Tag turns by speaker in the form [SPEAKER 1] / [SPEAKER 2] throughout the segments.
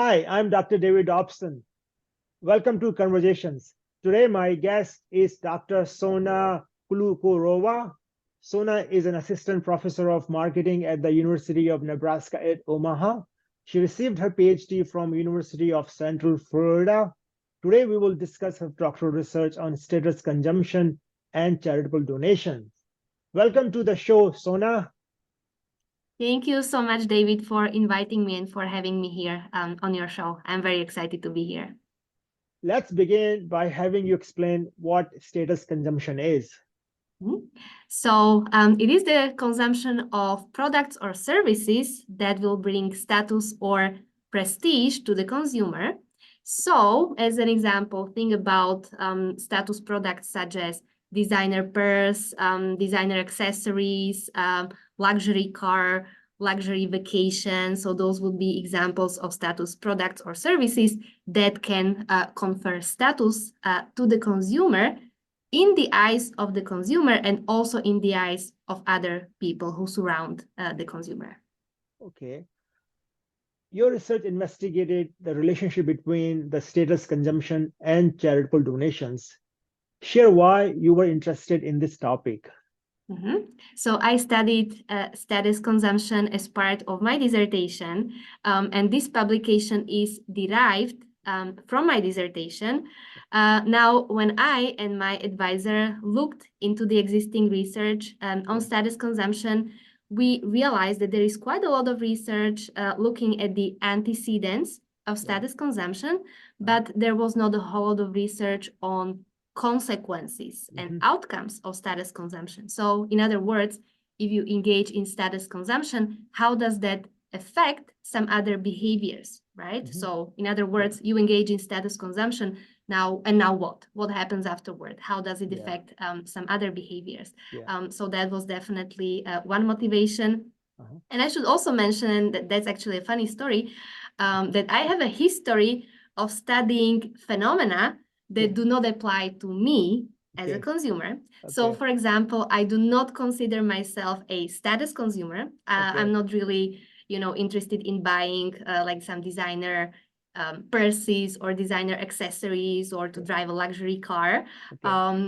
[SPEAKER 1] Hi, I'm Dr. David Dobson. Welcome to Conversations. Today, my guest is Dr. Sona Klucarova. Sona is an assistant professor of marketing at the University of Nebraska at Omaha. She received her PhD from University of Central Florida. Today, we will discuss her doctoral research on status consumption and charitable donations. Welcome to the show, Sona.
[SPEAKER 2] Thank you so much, David, for inviting me and for having me here on your show. I'm very excited to be here.
[SPEAKER 1] Let's begin by having you explain what status consumption is.
[SPEAKER 2] So it is the consumption of products or services that will bring status or prestige to the consumer. So as an example, think about status products such as designer purse, designer accessories, luxury car, luxury vacation. So those would be examples of status products or services that can confer status to the consumer in the eyes of the consumer and also in the eyes of other people who surround the consumer.
[SPEAKER 1] Okay. Your research investigated the relationship between the status consumption and charitable donations. Share why you were interested in this topic.
[SPEAKER 2] So I studied status consumption as part of my dissertation, and this publication is derived from my dissertation. Now, when I and my advisor looked into the existing research on status consumption, we realized that there is quite a lot of research looking at the antecedents of status consumption, but there was not a whole lot of research on consequences and outcomes of status consumption. So in other words, if you engage in status consumption, how does that affect some other behaviors, right? So in other words, you engage in status consumption now, and now what? What happens afterward? How does it affect some other behaviors? So that was definitely one motivation. And I should also mention that that's actually a funny story, that I have a history of studying phenomena that do not apply to me as a consumer. So, for example, I do not consider myself a status consumer. I'm not really, interested in buying like some designer purses or designer accessories or to drive a luxury car.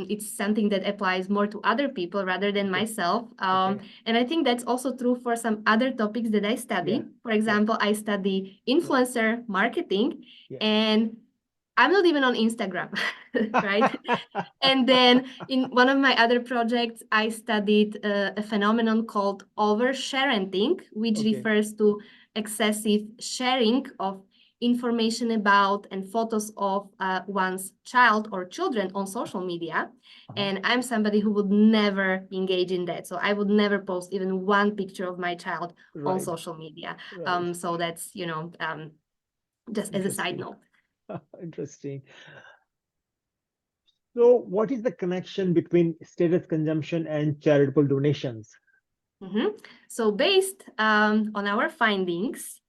[SPEAKER 2] It's something that applies more to other people rather than myself. And I think that's also true for some other topics that I study. For example, I study influencer marketing, and I'm not even on Instagram, right? And then in one of my other projects, I studied a phenomenon called oversharing, which refers to excessive sharing of information about and photos of one's child or children on social media. And I'm somebody who would never engage in that. So I would never post even one picture of my child on social media. So that's, just as a side note.
[SPEAKER 1] Interesting. So what is the connection between status consumption and charitable donations?
[SPEAKER 2] So based on our findings,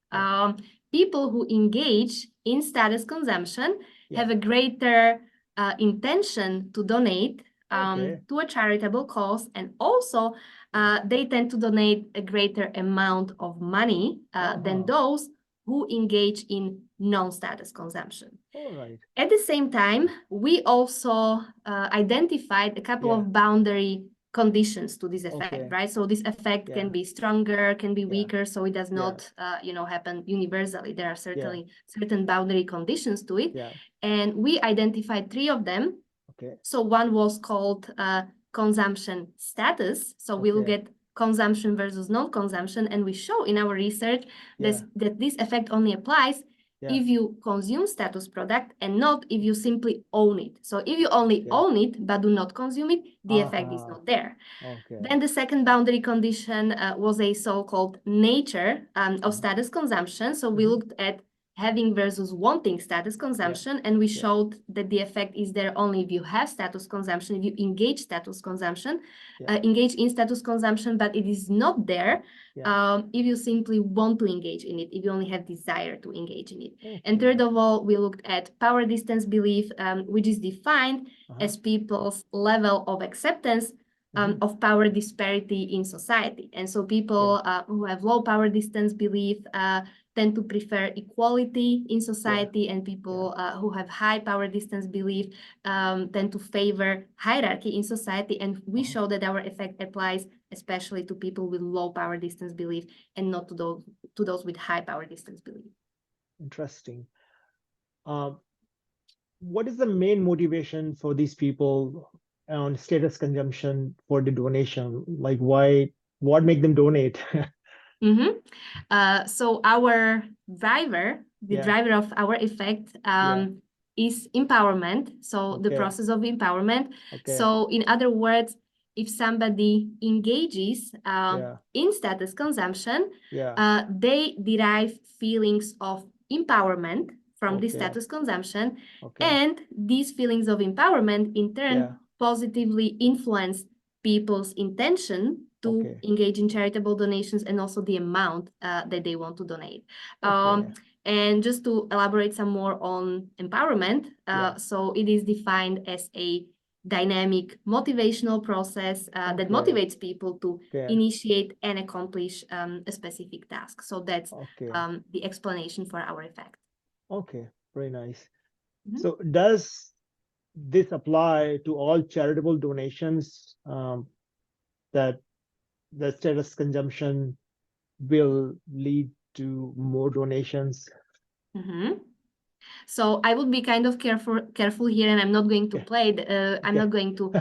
[SPEAKER 2] people who engage in status consumption have a greater intention to donate to a charitable cause, and also they tend to donate a greater amount of money than those who engage in non-status consumption. At the same time, we also identified a couple of boundary conditions to this effect, right? So this effect can be stronger, can be weaker, so it does not, happen universally. There are certainly certain boundary conditions to it, and we identified 3 of them. So one was called consumption status. So we look at consumption versus non-consumption, and we show in our research that this effect only applies if you consume status product and not if you simply own it. So if you only own it but do not consume it, the effect is not there. Then the second boundary condition was a so-called nature of status consumption. So we looked at having versus wanting status consumption, and we showed that the effect is there only if you have status consumption, if you engage status consumption, engage in status consumption, but it is not there if you simply want to engage in it, if you only have desire to engage in it. And third of all, we looked at power distance belief, which is defined as people's level of acceptance of power disparity in society. And so people who have low power distance belief tend to prefer equality in society, and people who have high power distance belief tend to favor hierarchy in society. And we show that our effect applies especially to people with low power distance belief and not to those with high power distance belief.
[SPEAKER 1] Interesting. What is the main motivation for these people on status consumption for the donation? Like what make them donate?
[SPEAKER 2] So our driver, the driver of our effect, is empowerment. So the process of empowerment. So in other words, if somebody engages in status consumption, they derive feelings of empowerment from the status consumption, and these feelings of empowerment in turn positively influence people's intention to engage in charitable donations and also the amount that they want to donate. And just to elaborate some more on empowerment, so it is defined as a dynamic motivational process that motivates people to initiate and accomplish a specific task. So that's the explanation for our effect.
[SPEAKER 1] Okay, very nice. So does this apply to all charitable donations, that the status consumption will lead to more donations?
[SPEAKER 2] So I would be kind of careful here, and I'm not going to I'm not going to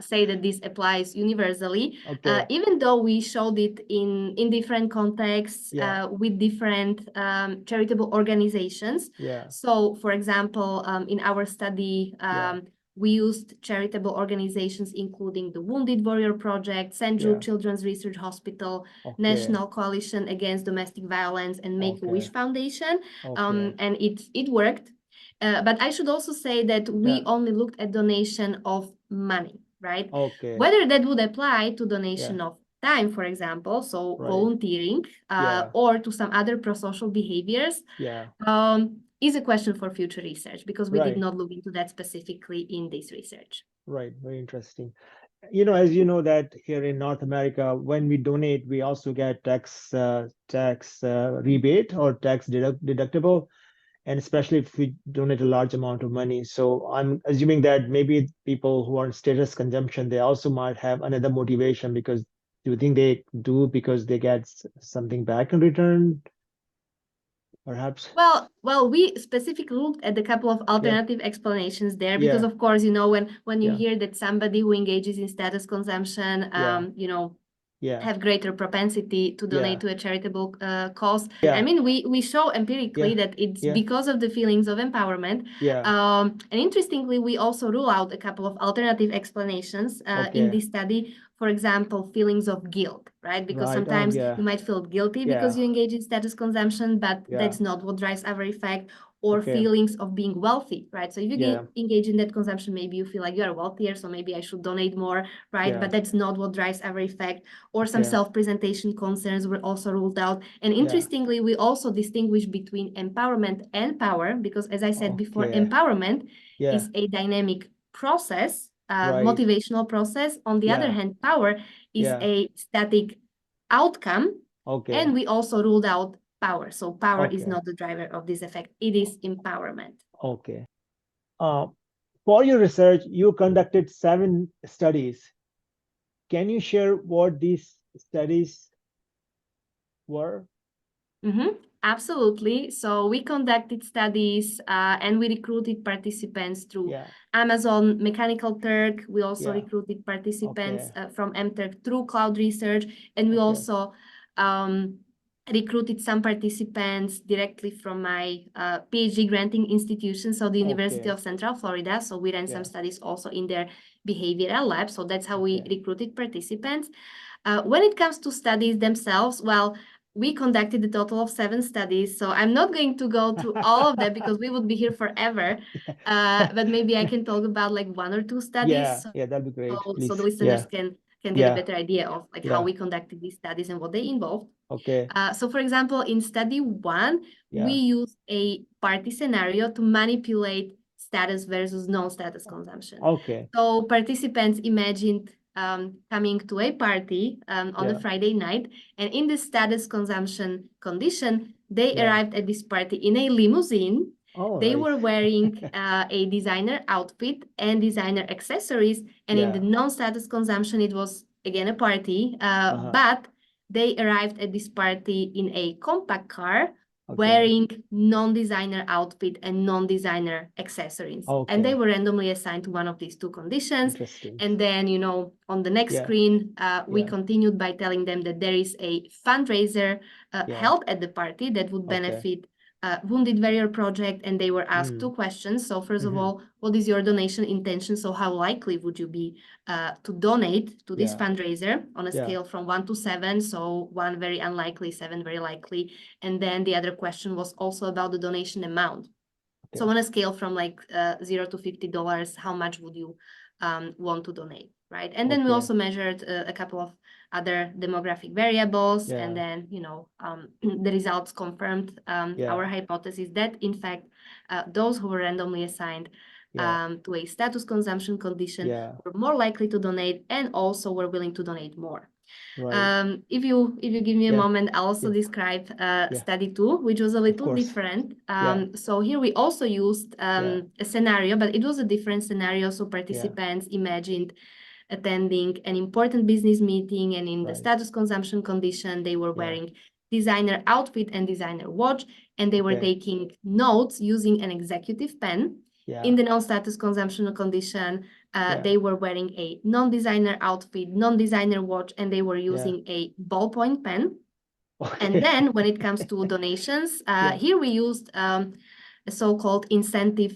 [SPEAKER 2] say that this applies universally, even though we showed it in different contexts with different charitable organizations. So, for example, in our study, we used charitable organizations including the Wounded Warrior Project, St. Jude Children's Research Hospital, National Coalition Against Domestic Violence, and Make-A-Wish Foundation, and it worked. But I should also say that we only looked at donation of money, right? Whether that would apply to donation of time, for example, so volunteering, or to some other pro-social behaviors, is a question for future research, because we did not look into that specifically in this research.
[SPEAKER 1] Right, very interesting. As you know that here in North America, when we donate, we also get tax rebate or tax deductible, and especially if we donate a large amount of money. So I'm assuming that maybe people who are in status consumption, they also might have another motivation, because do you think they do because they get something back in return? Perhaps.
[SPEAKER 2] Well, we specifically looked at a couple of alternative explanations there, because of course, when you hear that somebody who engages in status consumption, have greater propensity to donate to a charitable cause. I mean, we show empirically that it's because of the feelings of empowerment. And interestingly, we also rule out a couple of alternative explanations in this study. For example, feelings of guilt, right? Because sometimes you might feel guilty because you engage in status consumption, but that's not what drives our effect. Or feelings of being wealthy, right? So if you engage in that consumption, maybe you feel like you are wealthier, so maybe I should donate more, right? But that's not what drives our effect. Or some self-presentation concerns were also ruled out. And interestingly, we also distinguish between empowerment and power, because as I said before, empowerment is a dynamic process, motivational process. On the other hand, power is a static outcome. And we also ruled out power. So power is not the driver of this effect. It is empowerment.
[SPEAKER 1] Okay. For your research, you conducted 7 studies. Can you share what these studies were?
[SPEAKER 2] Absolutely. So we conducted studies and we recruited participants through Amazon Mechanical Turk. We also recruited participants from MTurk through Cloud Research. And we also recruited some participants directly from my PhD granting institution, so the University of Central Florida. So we ran some studies also in their behavioral lab. So that's how we recruited participants. When it comes to studies themselves, well, we conducted a total of 7 studies. So I'm not going to go through all of them because we would be here forever. But maybe I can talk about like 1 or 2 studies.
[SPEAKER 1] Yeah, that'd be great.
[SPEAKER 2] So the listeners can get a better idea of like how we conducted these studies and what they involved. So for example, in study 1, we used a party scenario to manipulate status versus non-status consumption. So participants imagined coming to a party on a Friday night, and in the status consumption condition, They
[SPEAKER 1] Yeah.
[SPEAKER 2] arrived at this party in a limousine.
[SPEAKER 1] Oh,
[SPEAKER 2] They
[SPEAKER 1] nice.
[SPEAKER 2] were wearing a designer outfit and designer accessories. And in the
[SPEAKER 1] Yeah.
[SPEAKER 2] non-status consumption, it was again a party, but they arrived at this party in a compact car,
[SPEAKER 1] Okay.
[SPEAKER 2] wearing non-designer outfit and non-designer accessories. And they
[SPEAKER 1] Okay.
[SPEAKER 2] were randomly assigned to one of these two conditions.
[SPEAKER 1] Interesting.
[SPEAKER 2] And then, on the next
[SPEAKER 1] Yeah.
[SPEAKER 2] screen, we
[SPEAKER 1] Yeah.
[SPEAKER 2] continued by telling them that there is a fundraiser
[SPEAKER 1] Yeah.
[SPEAKER 2] held at the party that would
[SPEAKER 1] Okay.
[SPEAKER 2] benefit Wounded Warrior Project, and they were asked two questions. So first of all, what is your donation intention? So how likely would you be to donate to this
[SPEAKER 1] Yeah.
[SPEAKER 2] fundraiser on a
[SPEAKER 1] Yeah.
[SPEAKER 2] scale from 1 to 7? So 1 very unlikely, 7 very likely. And then the other question was also about the donation amount. So on a scale from like $0 to $50, how much would you want to donate, right? And then we also measured a couple of other demographic variables, and then the results confirmed our hypothesis that in fact those who were randomly assigned to a status consumption condition were more likely to donate and also were willing to donate more.
[SPEAKER 1] Right.
[SPEAKER 2] If you give me a moment, I'll also describe study 2, which was a little
[SPEAKER 1] course.
[SPEAKER 2] different. So here we also used a scenario, but it was a different scenario. So participants imagined attending an important business meeting, and in the status consumption condition, they were wearing designer outfit and designer watch, and they were taking notes using an executive pen. In the non-status consumption condition, they were wearing a non-designer outfit, non-designer watch, and they were using a ballpoint pen. And then when it comes to donations, here we used a so-called incentive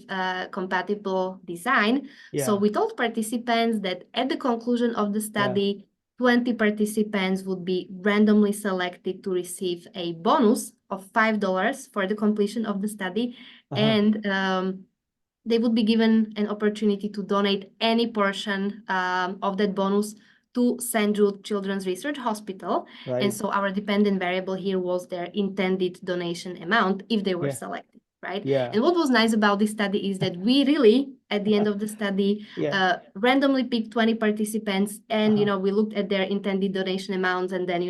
[SPEAKER 2] compatible design. So we told participants that at the conclusion of the study, 20 participants would be randomly selected to receive a bonus of $5 for the completion of the study. And they would be given an opportunity to donate any portion of that bonus to St. Jude Children's Research Hospital. And so our dependent variable here was their intended donation amount if they were selected, right? And what was nice about this study is that we really, at the end of the study, randomly picked 20 participants, and we looked at their intended donation amounts, and then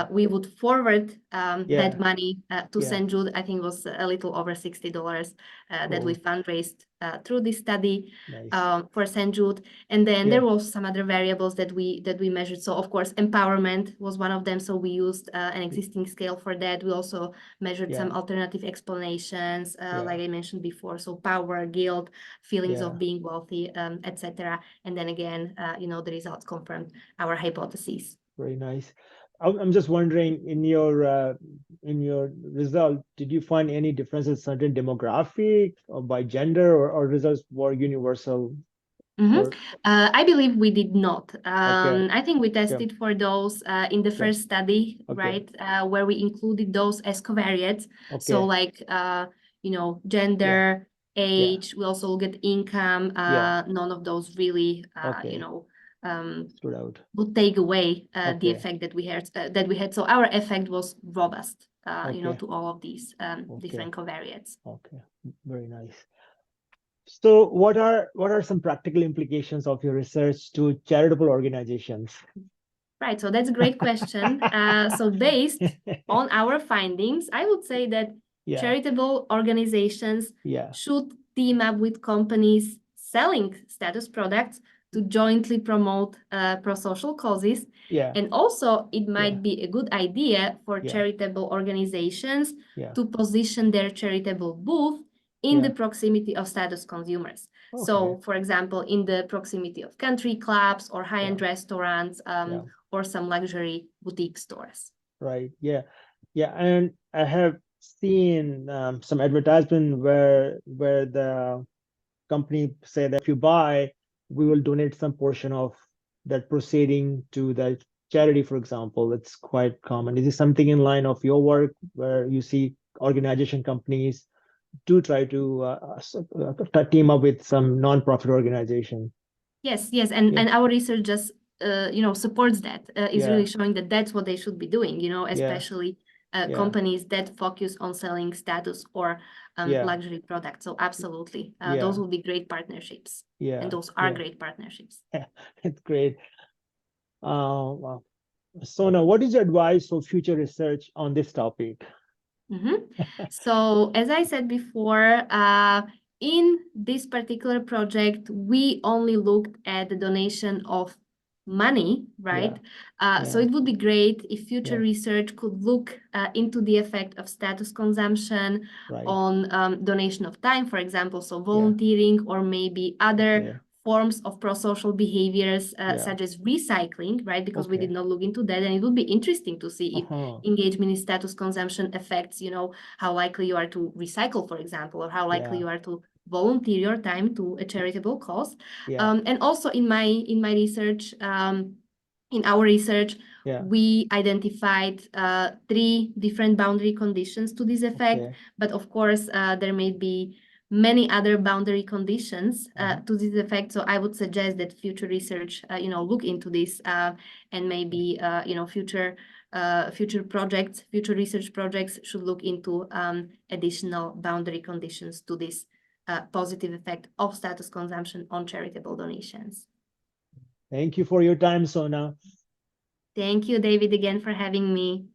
[SPEAKER 2] we would forward that money to St. Jude. I think it was a little over $60 that we fundraised through this study for St. Jude. And then there was some other variables that we measured. So of course, empowerment was one of them. So we used an existing scale for that. We also measured some alternative explanations, like I mentioned before. So power, guilt, feelings of being wealthy, etc. And then again, the results confirmed our hypotheses.
[SPEAKER 1] Very nice. I'm just wondering, in your result, did you find any differences, certain demographic or by gender, or results were universal?
[SPEAKER 2] I believe we did not. I think we tested for those in the first study, right, where we included those as covariates. So like, gender, age, we also look at income. None of those really,
[SPEAKER 1] stood out.
[SPEAKER 2] would take away the effect that we had. So our effect was robust, to all of these different covariates.
[SPEAKER 1] Okay, very nice. So what are some practical implications of your research to charitable organizations?
[SPEAKER 2] Right, so that's a great question. So based on our findings, I would say that charitable organizations should team up with companies selling status products to jointly promote pro-social causes. And also, it might be a good idea for charitable organizations to position their charitable booth in the proximity of status consumers. So, for example, in the proximity of country clubs or high-end restaurants, or some luxury boutique stores.
[SPEAKER 1] Right. Yeah. And I have seen some advertisement where the company say that if you buy, we will donate some portion of that proceeding to the charity, for example. It's quite common. Is this something in line of your work, where you see organization companies do try to team up with some non-profit organization?
[SPEAKER 2] Yes, and our research just supports that. Is really showing that that's what they should be doing. Especially companies that focus on selling status or luxury products. So absolutely, those will be great partnerships. And those are great partnerships.
[SPEAKER 1] It's great. Sona, what is your advice for future research on this topic?
[SPEAKER 2] So as I said before, in this particular project, we only looked at the donation of money, right? So
[SPEAKER 1] Yeah.
[SPEAKER 2] it would be great if future
[SPEAKER 1] Yeah.
[SPEAKER 2] research could look into the effect of status consumption
[SPEAKER 1] Right.
[SPEAKER 2] on donation of time, for example, so volunteering or maybe other
[SPEAKER 1] Okay.
[SPEAKER 2] forms of pro-social behaviors
[SPEAKER 1] Yeah.
[SPEAKER 2] such as recycling, right? Because we
[SPEAKER 1] Okay.
[SPEAKER 2] did not look into that, and it would be interesting to see if
[SPEAKER 1] Uh-huh.
[SPEAKER 2] engagement in status consumption affects, you know, how likely you are to recycle, for example, or how likely
[SPEAKER 1] Yeah.
[SPEAKER 2] you are to volunteer your time to a charitable cause.
[SPEAKER 1] Yeah.
[SPEAKER 2] And also in my research, in our research,
[SPEAKER 1] Yeah.
[SPEAKER 2] we identified 3 different boundary conditions to this effect.
[SPEAKER 1] Okay.
[SPEAKER 2] But of course, there may be many other boundary conditions to this effect. So I would suggest that future research, you know, look into this and maybe, you know, future projects, future research projects should look into additional boundary conditions to this positive effect of status consumption on charitable donations.
[SPEAKER 1] Thank you for your time, Sona.
[SPEAKER 2] Thank you, David, again for having me.